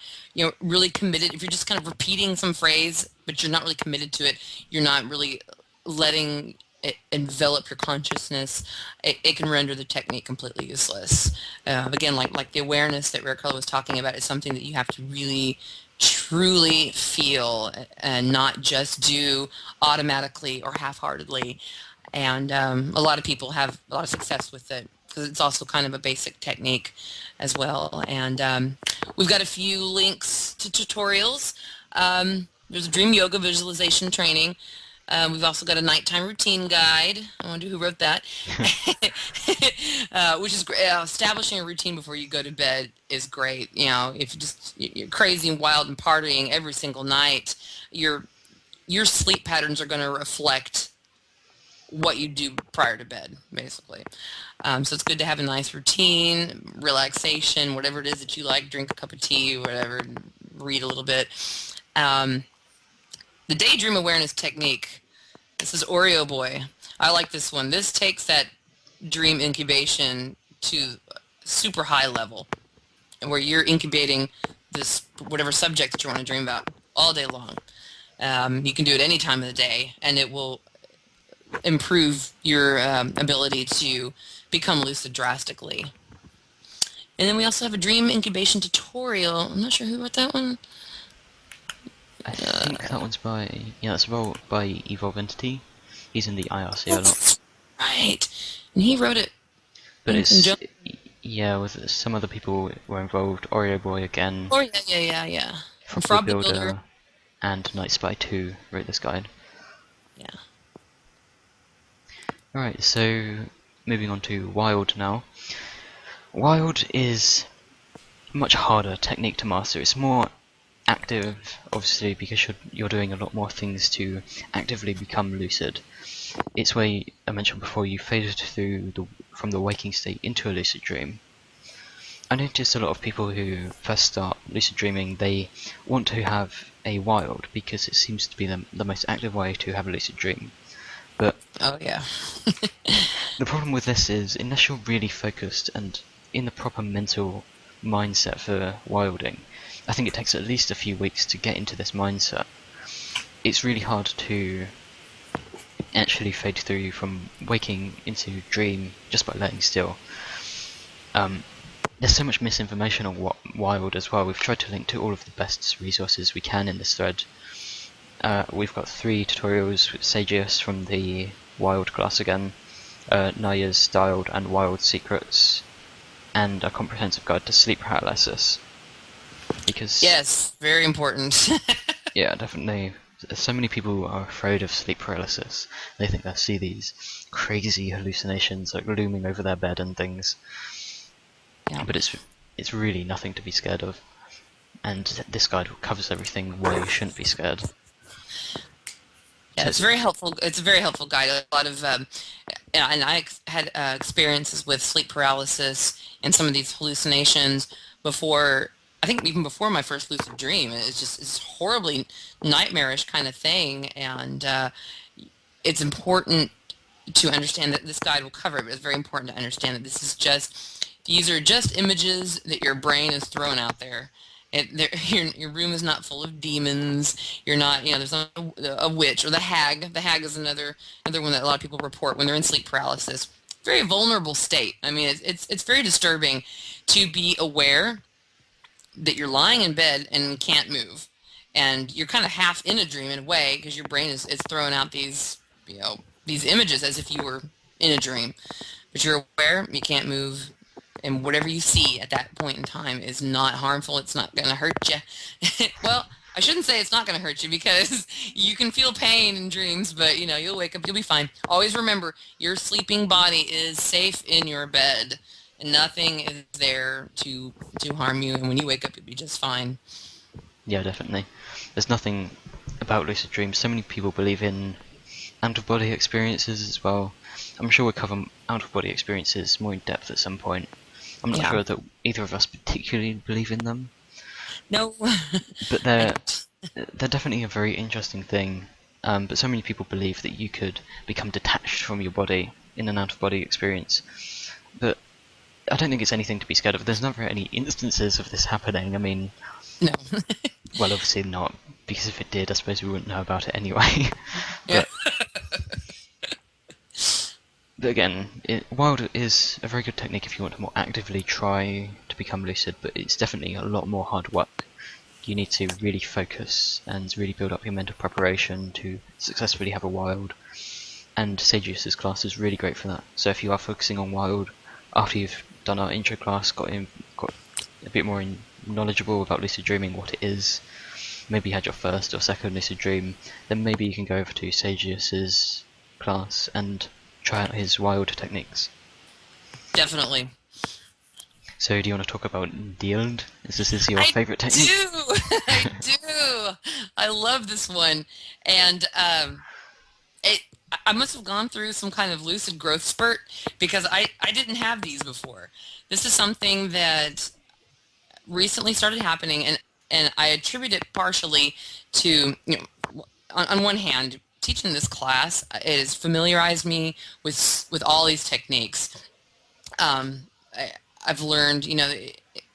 really committed, if you're just kind of repeating some phrase but you're not really committed to it. You're not really letting it envelop your consciousness. It can render the technique completely useless. Again, like the awareness that Rare Color was talking about is something that you have to really truly feel and not just do automatically or half-heartedly. And a lot of people have a lot of success with it because it's also kind of a basic technique as well. And we've got a few links to tutorials. There's a Dream Yoga visualization training. We've also got a nighttime routine guide. I wonder who wrote that. Which is great. Establishing a routine before you go to bed is great. You know, if you're crazy and wild and partying every single night, your sleep patterns are going to reflect what you do prior to bed, basically. So it's good to have a nice routine, relaxation, whatever it is that you like. Drink a cup of tea, whatever. Read a little bit. The daydream awareness technique. This is Oreo Boy. I like this one. This takes that dream incubation to super high level, and where you're incubating this whatever subject that you want to dream about all day long. You can do it any time of the day, and it will improve your ability to become lucid drastically. And then we also have a dream incubation tutorial. I'm not sure who wrote that one. I think that one's by, that's by Evolve Entity. He's in the IRC a lot. Right, and he wrote it. But with some other people were involved. Oreo Boy again. Oh yeah. From Frog Builder and Night Spy 2 wrote this guide. Yeah. Alright, so moving on to Wild now. Wild is a much harder technique to master. It's more active, obviously, because you're doing a lot more things to actively become lucid. It's where, I mentioned before, you faded from the waking state into a lucid dream. I noticed a lot of people who first start lucid dreaming, they want to have a wild because it seems to be the most active way to have a lucid dream. But oh yeah. the problem with this is, unless you're really focused and in the proper mental mindset for wilding, I think it takes at least a few weeks to get into this mindset. It's really hard to actually fade through from waking into dream just by laying still. There's so much misinformation on what wild as well. We've tried to link to all of the best resources we can in this thread. We've got 3 tutorials with Sagius from the Wild class again, Naya's Styled and Wild Secrets, and a comprehensive guide to sleep paralysis. Because yes, very important. yeah, definitely. So many people are afraid of sleep paralysis. They think they'll see these crazy hallucinations like looming over their bed and things. Yeah. But it's really nothing to be scared of. And this guide covers everything why you shouldn't be scared. Yeah, it's very helpful. It's a very helpful guide. A lot of, and I had experiences with sleep paralysis and some of these hallucinations before. I think even before my first lucid dream. It's horribly nightmarish kind of thing, and it's important to understand that this guide will cover it. But it's very important to understand that these are just images that your brain is throwing out there. Your room is not full of demons. You're not, there's not a witch or the hag. The hag is another one that a lot of people report when they're in sleep paralysis. Very vulnerable state. I mean, it's very disturbing to be aware that you're lying in bed and can't move, and you're kind of half in a dream in a way because your brain is throwing out these images as if you were in a dream, but you're aware, you can't move. And whatever you see at that point in time is not harmful. It's not going to hurt you. Well, I shouldn't say it's not going to hurt you because you can feel pain in dreams, but you'll wake up, you'll be fine. Always remember, your sleeping body is safe in your bed, and nothing is there to harm you. And when you wake up, you'll be just fine. Yeah, definitely. There's nothing about lucid dreams. So many people believe in out-of-body experiences as well. I'm sure we'll cover out-of-body experiences more in depth at some point. I'm not sure that either of us particularly believe in them. No. But they're definitely a very interesting thing. But so many people believe that you could become detached from your body in an out-of-body experience. But I don't think it's anything to be scared of. There's never any instances of this happening. I mean, no. well, obviously not because if it did, I suppose we wouldn't know about it anyway. Yeah. But again, wild is a very good technique if you want to more actively try to become lucid, but it's definitely a lot more hard work. You need to really focus and really build up your mental preparation to successfully have a wild, and Sageus's class is really great for that. So if you are focusing on wild after you've done our intro class, got a bit more knowledgeable about lucid dreaming, what it is, maybe had your first or second lucid dream, then maybe you can go over to Sageus's class and try out his wild techniques. Definitely. So do you want to talk about Diode? Is this your favorite technique? I do. I love this one. And I must have gone through some kind of lucid growth spurt because I didn't have these before. This is something that recently started happening, and I attribute it partially to, on one hand, teaching this class, it has familiarized me with all these techniques. I've learned,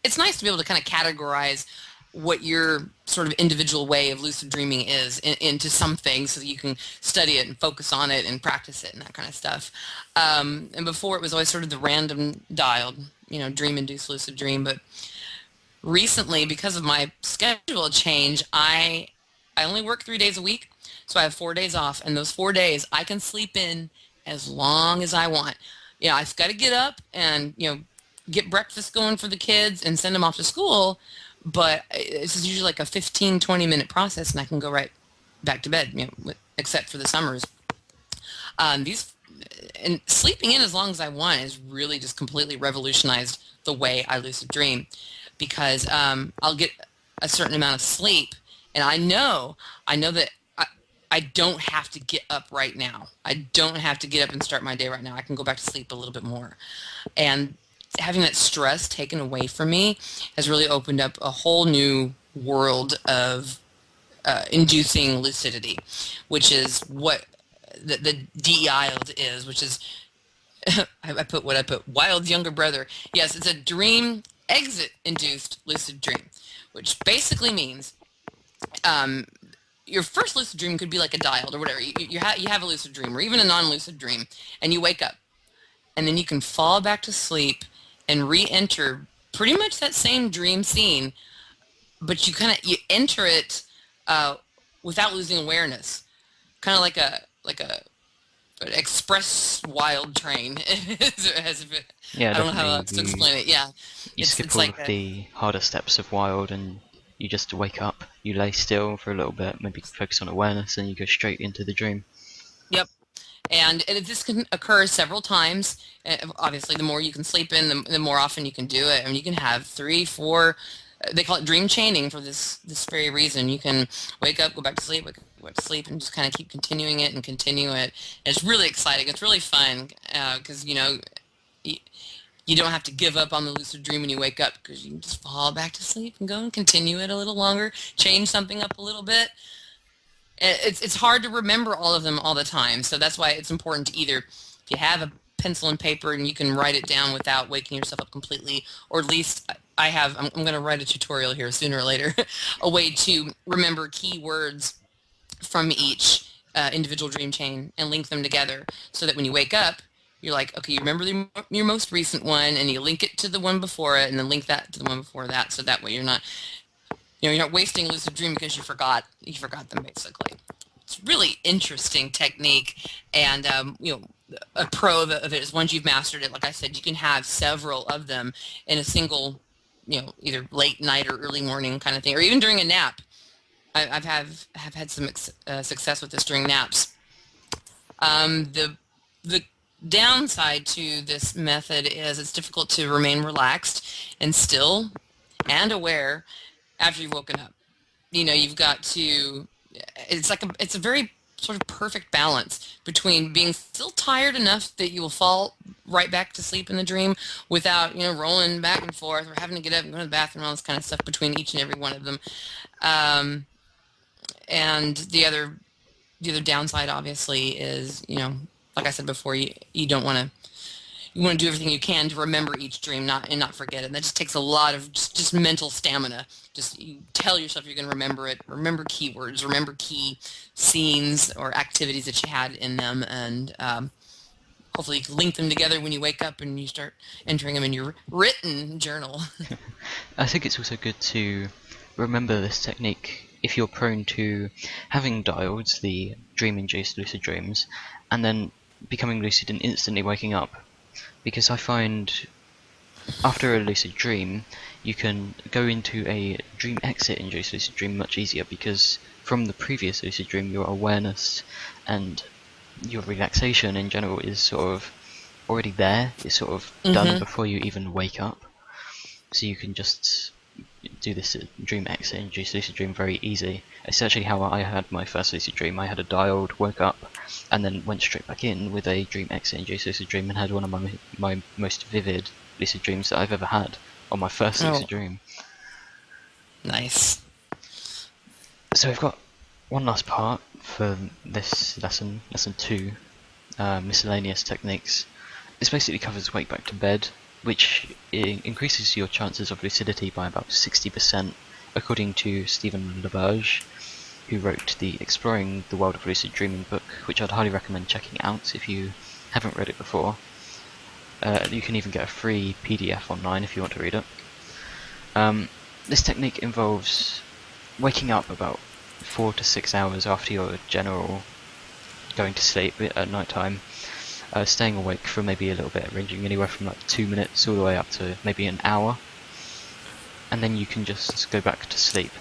it's nice to be able to kind of categorize what your sort of individual way of lucid dreaming is into something so that you can study it and focus on it and practice it and that kind of stuff. And before it was always sort of the random dialed, dream-induced lucid dream. But recently, because of my schedule change, I only work 3 days a week. So I have 4 days off, and those 4 days I can sleep in as long as I want. I've got to get up and, get breakfast going for the kids and send them off to school, but it's usually like a 15, 20-minute process, and I can go right back to bed, except for the summers. And sleeping in as long as I want has really just completely revolutionized the way I lucid dream, because I'll get a certain amount of sleep, and I know that I don't have to get up right now. I don't have to get up and start my day right now. I can go back to sleep a little bit more. And having that stress taken away from me has really opened up a whole new world of inducing lucidity, which is what the Diode is, which is, I put Wild's younger brother. Yes, it's a dream exit induced lucid dream, which basically means your first lucid dream could be like a diode or whatever. You have a lucid dream or even a non-lucid dream, and you wake up, and then you can fall back to sleep and re-enter pretty much that same dream scene, but you enter it without losing awareness, kind of like an express wild train. Yeah, I don't know how else to explain it. Yeah, you skip all of the harder steps of wild, and you just wake up, you lay still for a little bit, maybe focus on awareness, and you go straight into the dream. Yep. And this can occur several times. Obviously, the more you can sleep in, the more often you can do it. I mean, you can have 3, 4. They call it dream chaining for this very reason. You can wake up, go back to sleep, go back to sleep, and just kind of keep continuing it and continue it. And it's really exciting. It's really fun because you don't have to give up on the lucid dream when you wake up, because you can just fall back to sleep and go and continue it a little longer, change something up a little bit. It's hard to remember all of them all the time, so that's why it's important to either, if you have a pencil and paper and you can write it down without waking yourself up completely, or at least I'm going to write a tutorial here sooner or later, a way to remember key words from each individual dream chain and link them together so that when you wake up, you're like, okay, you remember your most recent one, and you link it to the one before it, and then link that to the one before that, so that way you're not wasting a lucid dream because you forgot them, basically. It's a really interesting technique, and a pro of it is once you've mastered it, like I said, you can have several of them in a single, either late night or early morning kind of thing, or even during a nap. I've had some success with this during naps. The downside to this method is it's difficult to remain relaxed and still and aware after you've woken up. You've got to, it's a very sort of perfect balance between being still tired enough that you will fall right back to sleep in the dream without, rolling back and forth or having to get up and go to the bathroom and all this kind of stuff between each and every one of them. And the other downside, obviously, is, like I said before, you don't want to, you want to do everything you can to remember each dream, not forget it. And that just takes a lot of just mental stamina. Just you tell yourself you're going to remember it. Remember keywords. Remember key scenes or activities that you had in them, and hopefully you can link them together when you wake up and you start entering them in your written journal. I think it's also good to remember this technique if you're prone to having diodes, the dream-induced lucid dreams, and then becoming lucid and instantly waking up. Because I find after a lucid dream, you can go into a dream exit-induced lucid dream much easier, because from the previous lucid dream your awareness and your relaxation in general is sort of already there, it's sort of done before you even wake up. So you can just do this dream exit induced lucid dream very easy. It's actually how I had my first lucid dream. I had a diode, woke up, and then went straight back in with a dream exit induced lucid dream and had one of my most vivid lucid dreams that I've ever had on my first lucid dream. Nice. So we've got one last part for this lesson, lesson 2, miscellaneous techniques. This basically covers wake back to bed, which increases your chances of lucidity by about 60%, according to Stephen LaBerge, who wrote the Exploring the World of Lucid Dreaming book, which I'd highly recommend checking out if you haven't read it before. You can even get a free PDF online if you want to read it. This technique involves waking up about 4 to 6 hours after your general going to sleep at night time, staying awake for maybe a little bit, ranging anywhere from like 2 minutes all the way up to maybe an hour, and then you can just go back to sleep.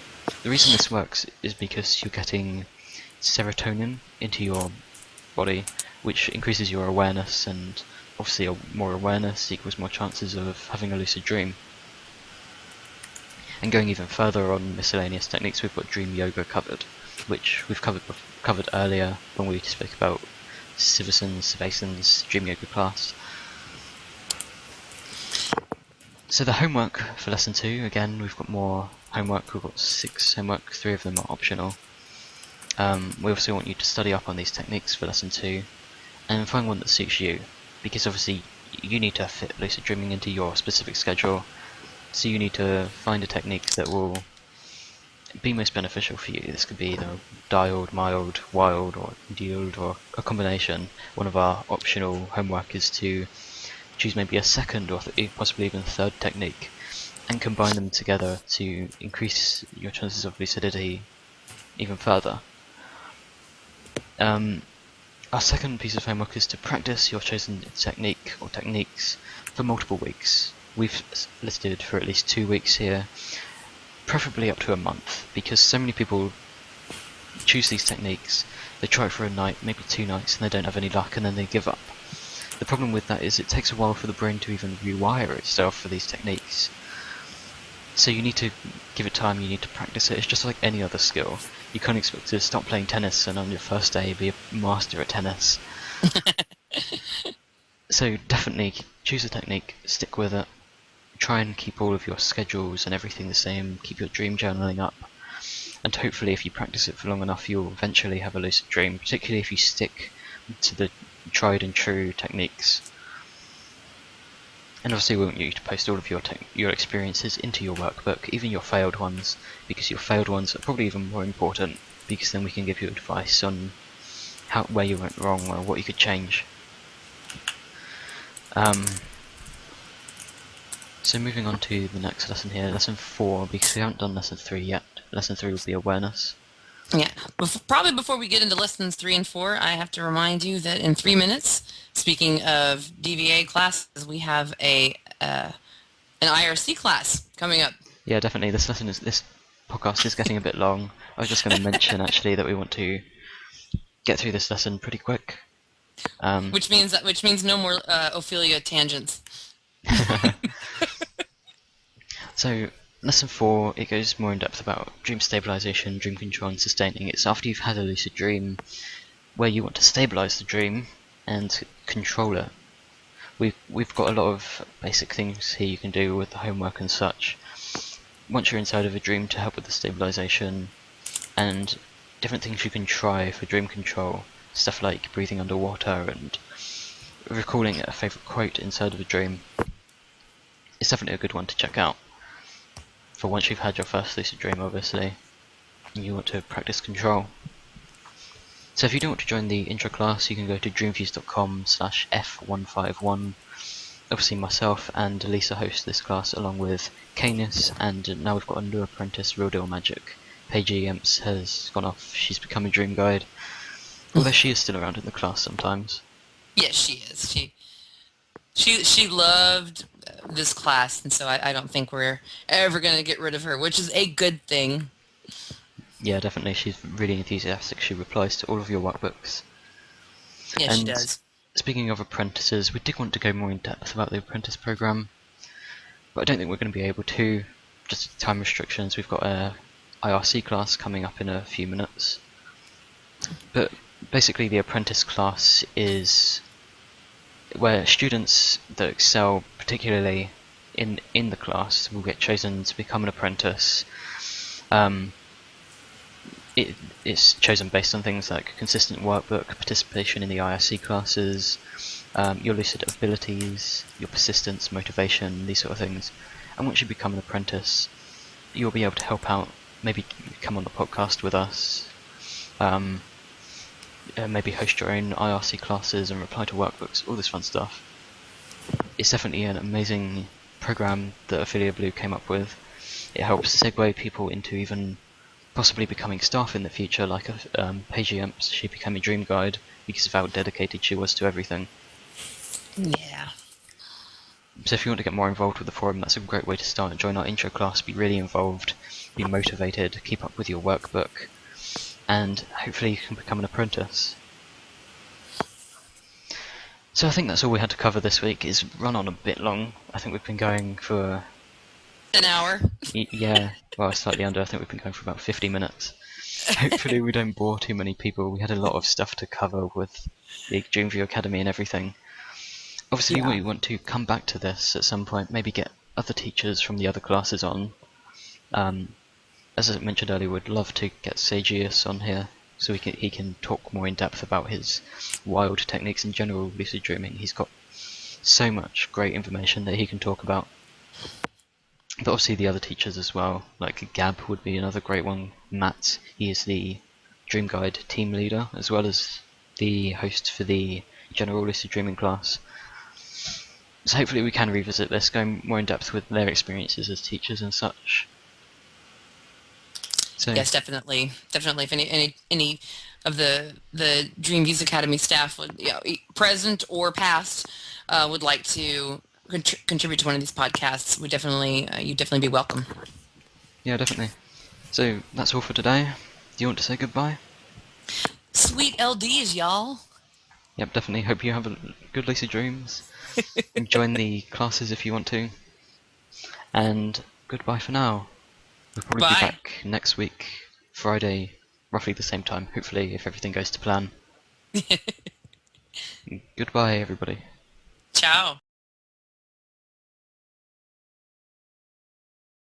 The reason this works is because you're getting serotonin into your body, which increases your awareness, and obviously more awareness equals more chances of having a lucid dream. And going even further on miscellaneous techniques, we've got dream yoga covered, which we've covered earlier when we spoke about Sivason's dream yoga class. So the homework for lesson 2, again we've got more homework, we've got 6 homework, 3 of them are optional. We also want you to study up on these techniques for lesson 2 and find one that suits you, because obviously you need to fit lucid dreaming into your specific schedule, so you need to find a technique that will be most beneficial for you. This could be either diode, mild, wild, or diode, or a combination. One of our optional homework is to choose maybe a second or possibly even third technique and combine them together to increase your chances of lucidity even further. Our second piece of homework is to practice your chosen technique or techniques for multiple weeks. We've listed for at least 2 weeks here, preferably up to a month, because so many people choose these techniques, they try it for a night, maybe 2 nights, and they don't have any luck, and then they give up. The problem with that is it takes a while for the brain to even rewire itself for these techniques. So you need to give it time, you need to practice it. It's just like any other skill. You can't expect to start playing tennis and on your first day be a master at tennis. So definitely choose a technique, stick with it. Try and keep all of your schedules and everything the same, keep your dream journaling up, and hopefully if you practice it for long enough you'll eventually have a lucid dream, particularly if you stick to the tried and true techniques. And obviously we want you to post all of your experiences into your workbook, even your failed ones, because your failed ones are probably even more important, because then we can give you advice on where you went wrong or what you could change. So moving on to the next lesson here, lesson 4, because we haven't done lesson 3 yet. Lesson 3 will be awareness. Yeah, probably before we get into lessons 3 and 4, I have to remind you that in 3 minutes, speaking of DVA classes, we have an IRC class coming up. Yeah, definitely. This podcast is getting a bit long. I was just going to mention actually that we want to get through this lesson pretty quick. Which means no more Ophelia tangents. So lesson 4, it goes more in depth about dream stabilization, dream control, and sustaining. It's after you've had a lucid dream where you want to stabilize the dream and control it. We've got a lot of basic things here you can do with the homework and such once you're inside of a dream to help with the stabilization, and different things you can try for dream control, stuff like breathing underwater and recalling a favourite quote inside of a dream. It's definitely a good one to check out. For once you've had your first lucid dream, obviously, and you want to practice control. So if you don't want to join the intro class, you can go to dreamviews.com/f151. Obviously myself and Lisa host this class along with Canis, and now we've got a new apprentice, Real Deal Magic. Paige Emps has gone off, she's become a dream guide. Although she is still around in the class sometimes. Yes, she is. She loved this class, and so I don't think we're ever going to get rid of her, which is a good thing. Yeah, definitely. She's really enthusiastic. She replies to all of your workbooks. Yes, she does. Speaking of apprentices, we did want to go more in depth about the apprentice program, but I don't think we're going to be able to. Just time restrictions. We've got a IRC class coming up in a few minutes. But basically the apprentice class is where students that excel particularly in the class will get chosen to become an apprentice. It's chosen based on things like consistent workbook, participation in the IRC classes, your lucid abilities, your persistence, motivation, these sort of things. And once you become an apprentice, you'll be able to help out, maybe come on the podcast with us, maybe host your own IRC classes and reply to workbooks, all this fun stuff. It's definitely an amazing program that Affiliate Blue came up with. It helps segue people into even possibly becoming staff in the future, like Paige Emps. She became a dream guide because of how dedicated she was to everything. Yeah. So if you want to get more involved with the forum, that's a great way to start. Join our intro class, be really involved, be motivated, keep up with your workbook, and hopefully you can become an apprentice. So I think that's all we had to cover this week. It's run on a bit long. I think we've been going for an hour. Yeah, well, slightly under. I think we've been going for about 50 minutes. Hopefully we don't bore too many people. We had a lot of stuff to cover with the DreamView Academy and everything. Obviously we want to come back to this at some point, maybe get other teachers from the other classes on. As I mentioned earlier, we'd love to get Sagius on here, so he can talk more in depth about his wild techniques in general lucid dreaming. He's got so much great information that he can talk about. But obviously the other teachers as well, like Gab would be another great one. Matt, he is the Dream Guide team leader, as well as the host for the general lucid dreaming class. So hopefully we can revisit this, going more in depth with their experiences as teachers and such. So, yes, definitely. If any of the DreamViews Academy staff would, present or past, would like to contribute to one of these podcasts, you'd definitely be welcome. Yeah, definitely. So that's all for today. Do you want to say goodbye? Sweet LDs, y'all. Yep, definitely. Hope you have good lucid dreams. Join the classes if you want to. And goodbye for now. We'll probably be back next week, Friday, roughly the same time, hopefully, if everything goes to plan. Goodbye, everybody. Ciao.